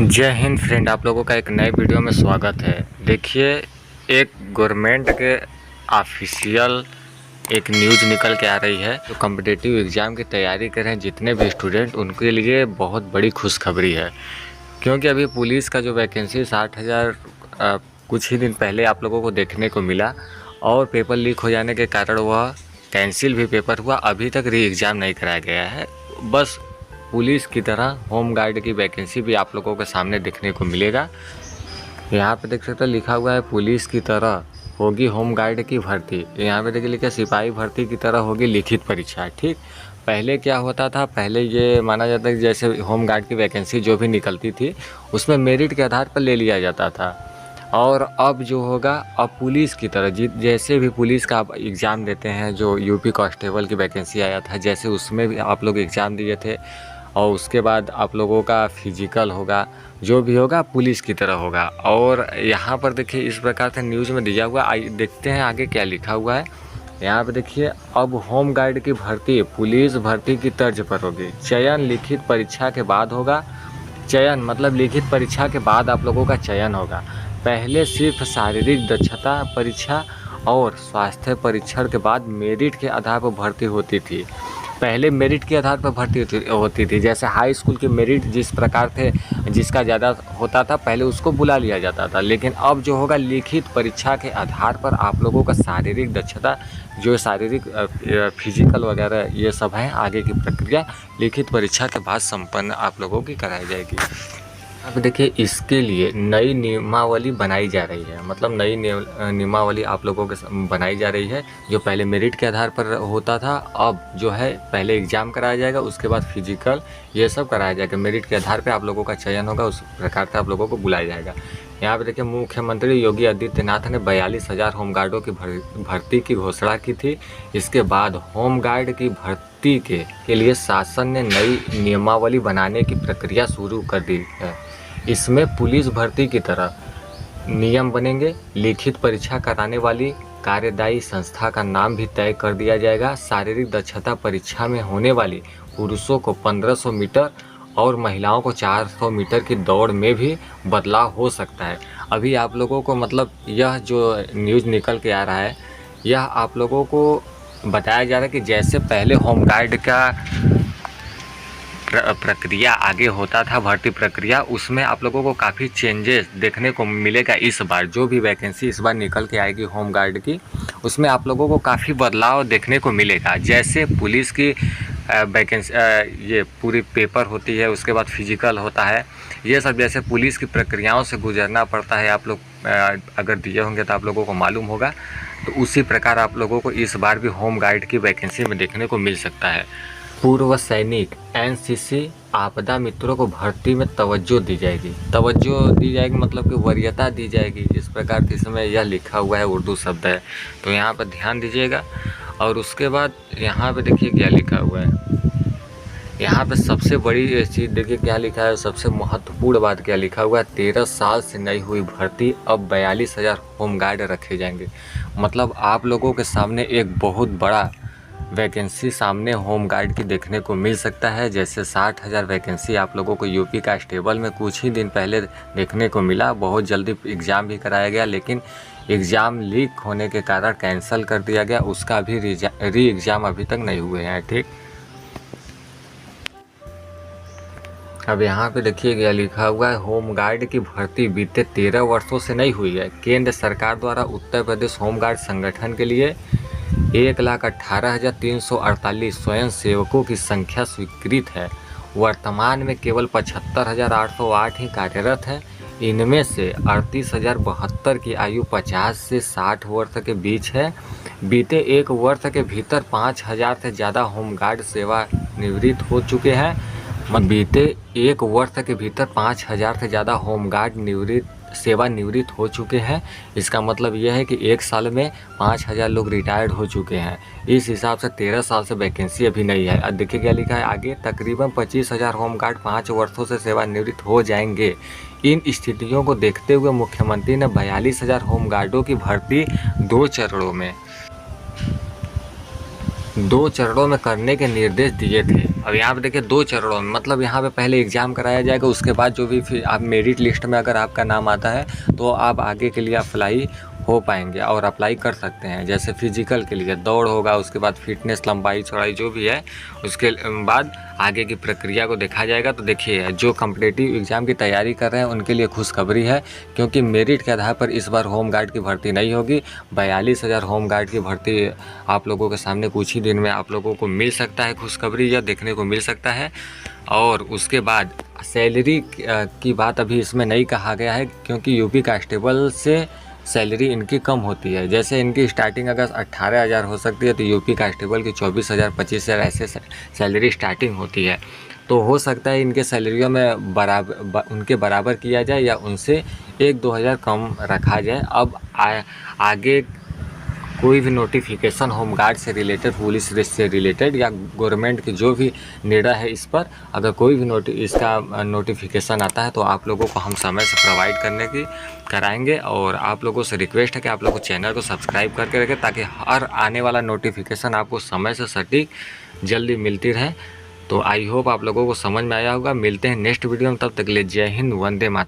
जय हिंद फ्रेंड, आप लोगों का एक नए वीडियो में स्वागत है। देखिए, एक गवर्नमेंट के ऑफिशियल एक न्यूज़ निकल के आ रही है। जो कॉम्पिटिटिव एग्ज़ाम की तैयारी कर रहे हैं जितने भी स्टूडेंट, उनके लिए बहुत बड़ी खुशखबरी है। क्योंकि अभी पुलिस का जो वैकेंसी 60,000 कुछ ही दिन पहले आप लोगों को देखने को मिला और पेपर लीक हो जाने के कारण वह कैंसिल भी पेपर हुआ। अभी तक री एग्ज़ाम नहीं कराया गया है। बस पुलिस की तरह होम गार्ड की वैकेंसी भी आप लोगों के सामने देखने को मिलेगा। यहाँ पे देख सकते हैं लिखा हुआ है पुलिस की तरह होगी होम गार्ड की भर्ती। यहाँ पे देखिए लिखा सिपाही भर्ती की तरह होगी लिखित परीक्षा। ठीक, पहले क्या होता था, पहले ये माना जाता है कि जैसे होम गार्ड की वैकेंसी जो भी निकलती थी उसमें मेरिट के आधार पर ले लिया जाता था। और अब जो होगा, अब पुलिस की तरह जैसे भी पुलिस का आप एग्ज़ाम देते हैं, जो यूपी कांस्टेबल की वैकेंसी आया था जैसे उसमें भी आप लोग एग्ज़ाम दिए थे, और उसके बाद आप लोगों का फिजिकल होगा, जो भी होगा पुलिस की तरह होगा। और यहाँ पर देखिए इस प्रकार से न्यूज़ में दिया हुआ, आइए देखते हैं आगे क्या लिखा हुआ है। यहाँ पे देखिए, अब होम गार्ड की भर्ती पुलिस भर्ती की तर्ज पर होगी। चयन लिखित परीक्षा के बाद होगा। चयन मतलब लिखित परीक्षा के बाद आप लोगों का चयन होगा। पहले सिर्फ शारीरिक दक्षता परीक्षा और स्वास्थ्य परीक्षण के बाद मेरिट के आधार पर भर्ती होती थी। पहले मेरिट के आधार पर भर्ती होती थी। जैसे हाई स्कूल के मेरिट जिस प्रकार थे, जिसका ज़्यादा होता था पहले उसको बुला लिया जाता था। लेकिन अब जो होगा लिखित परीक्षा के आधार पर आप लोगों का शारीरिक दक्षता, जो शारीरिक फिजिकल वगैरह ये सब है, आगे की प्रक्रिया लिखित परीक्षा के बाद संपन्न आप लोगों की कराई जाएगी। अब देखिए, इसके लिए नई नियमावली बनाई जा रही है। मतलब नई नियमावली आप लोगों के बनाई जा रही है। जो पहले मेरिट के आधार पर होता था, अब जो है पहले एग्ज़ाम कराया जाएगा, उसके बाद फिजिकल ये सब कराया जाएगा। मेरिट के आधार पर आप लोगों का चयन होगा, उस प्रकार से आप लोगों को बुलाया जाएगा। यहाँ पे देखिए, मुख्यमंत्री योगी आदित्यनाथ ने 42,000 होमगार्डों की भर्ती की घोषणा की थी। इसके बाद होमगार्ड की भर्ती के लिए शासन ने नई नियमावली बनाने की प्रक्रिया शुरू कर दी है। इसमें पुलिस भर्ती की तरह नियम बनेंगे। लिखित परीक्षा कराने वाली कार्यदायी संस्था का नाम भी तय कर दिया जाएगा। शारीरिक दक्षता परीक्षा में होने वाली पुरुषों को 1500 मीटर और महिलाओं को 400 मीटर की दौड़ में भी बदलाव हो सकता है। अभी आप लोगों को मतलब यह जो न्यूज़ निकल के आ रहा है, यह आप लोगों को बताया जा रहा है कि जैसे पहले होमगार्ड का प्रक्रिया आगे होता था, भर्ती प्रक्रिया, उसमें आप लोगों को काफ़ी चेंजेस देखने को मिलेगा। इस बार जो भी वैकेंसी इस बार निकल के आएगी होम गार्ड की, उसमें आप लोगों को काफ़ी बदलाव देखने को मिलेगा। जैसे पुलिस की वैकेंसी ये पूरी पेपर होती है, उसके बाद फिजिकल होता है, ये सब जैसे पुलिस की प्रक्रियाओं से गुजरना पड़ता है। आप लोग अगर दिए होंगे तो आप लोगों को मालूम होगा। तो उसी प्रकार आप लोगों को इस बार भी होम गार्ड की वैकेंसी में देखने को मिल सकता है। पूर्व सैनिक, एनसीसी, आपदा मित्रों को भर्ती में तवज्जो दी जाएगी। तवज्जो दी जाएगी मतलब कि वरीयता दी जाएगी, इस प्रकार से इसमें यह लिखा हुआ है, उर्दू शब्द है, तो यहाँ पर ध्यान दीजिएगा। और उसके बाद यहाँ पे देखिए क्या लिखा हुआ है। यहाँ पे सबसे बड़ी चीज़ देखिए क्या लिखा है, सबसे महत्वपूर्ण बात क्या लिखा हुआ है। 13 साल से नहीं हुई भर्ती, अब 42,000 होमगार्ड रखे जाएंगे। मतलब आप लोगों के सामने एक बहुत बड़ा वैकेंसी सामने होम गार्ड की देखने को मिल सकता है। जैसे 60,000 वैकेंसी आप लोगों को यूपी कांस्टेबल में कुछ ही दिन पहले देखने को मिला। बहुत जल्दी एग्ज़ाम भी कराया गया, लेकिन एग्ज़ाम लीक होने के कारण कैंसिल कर दिया गया। उसका भी री एग्ज़ाम अभी तक नहीं हुए हैं। ठीक, अब यहाँ पे देखिए क्या लिखा हुआ है। होम गार्ड की भर्ती बीते 13 वर्षों से नहीं हुई है। केंद्र सरकार द्वारा उत्तर प्रदेश होम गार्ड संगठन के लिए 1,18,348 स्वयं सेवकों की संख्या स्वीकृत है। वर्तमान में केवल 75,808 ही कार्यरत हैं। इनमें से 38,072 की आयु 50 से 60 वर्ष के बीच है। बीते एक वर्ष के भीतर 5,000 से ज़्यादा होमगार्ड सेवानिवृत्त हो चुके हैं। बीते एक वर्ष के भीतर 5,000 से ज़्यादा होमगार्ड सेवानिवृत्त हो चुके हैं। इसका मतलब यह है कि एक साल में 5,000 लोग रिटायर्ड हो चुके हैं। इस हिसाब से 13 साल से वैकेंसी अभी नहीं है। अब देखिए क्या लिखा है आगे, तकरीबन 25,000 होमगार्ड 5 वर्षों से सेवानिवृत्त हो जाएंगे। इन स्थितियों को देखते हुए मुख्यमंत्री ने 42,000 होमगार्डों की भर्ती 2 चरणों में करने के निर्देश दिए थे। अब यहाँ पे देखिए 2 चरणों में, मतलब यहाँ पे पहले एग्ज़ाम कराया जाएगा, उसके बाद जो भी फिर आप मेरिट लिस्ट में अगर आपका नाम आता है तो आप आगे के लिए अप्लाई हो पाएंगे और अप्लाई कर सकते हैं। जैसे फिजिकल के लिए दौड़ होगा, उसके बाद फिटनेस, लंबाई चौड़ाई जो भी है, उसके बाद आगे की प्रक्रिया को देखा जाएगा। तो देखिए जो कॉम्पिटिटिव एग्ज़ाम की तैयारी कर रहे हैं उनके लिए खुशखबरी है, क्योंकि मेरिट के आधार पर इस बार होमगार्ड की भर्ती नहीं होगी। 42,000 होमगार्ड की भर्ती आप लोगों के सामने कुछ ही दिन में आप लोगों को मिल सकता है, खुशखबरी यह देखने को मिल सकता है। और उसके बाद सैलरी की बात अभी इसमें नहीं कहा गया है, क्योंकि यूपी कांस्टेबल से सैलरी इनकी कम होती है। जैसे इनकी स्टार्टिंग अगर 18,000 हो सकती है, तो यूपी कांस्टेबल की 24,000, 25,000 ऐसे सैलरी स्टार्टिंग होती है। तो हो सकता है इनके सैलरियों में उनके बराबर किया जाए या उनसे 1-2 हज़ार कम रखा जाए। अब आगे कोई भी नोटिफिकेशन होमगार्ड से रिलेटेड, पुलिस से रिलेटेड या गवर्नमेंट की जो भी निर्णय है इस पर, अगर कोई भी इसका नोटिफिकेशन आता है तो आप लोगों को हम समय से प्रोवाइड करने की कराएंगे। और आप लोगों से रिक्वेस्ट है कि आप लोगों को चैनल को सब्सक्राइब करके रखें, ताकि हर आने वाला नोटिफिकेशन आपको समय से सटीक जल्दी मिलती रहे। तो आई होप आप लोगों को समझ में आया होगा। मिलते हैं नेक्स्ट वीडियो में, तब तक के लिए जय हिंद, वंदे मातरम।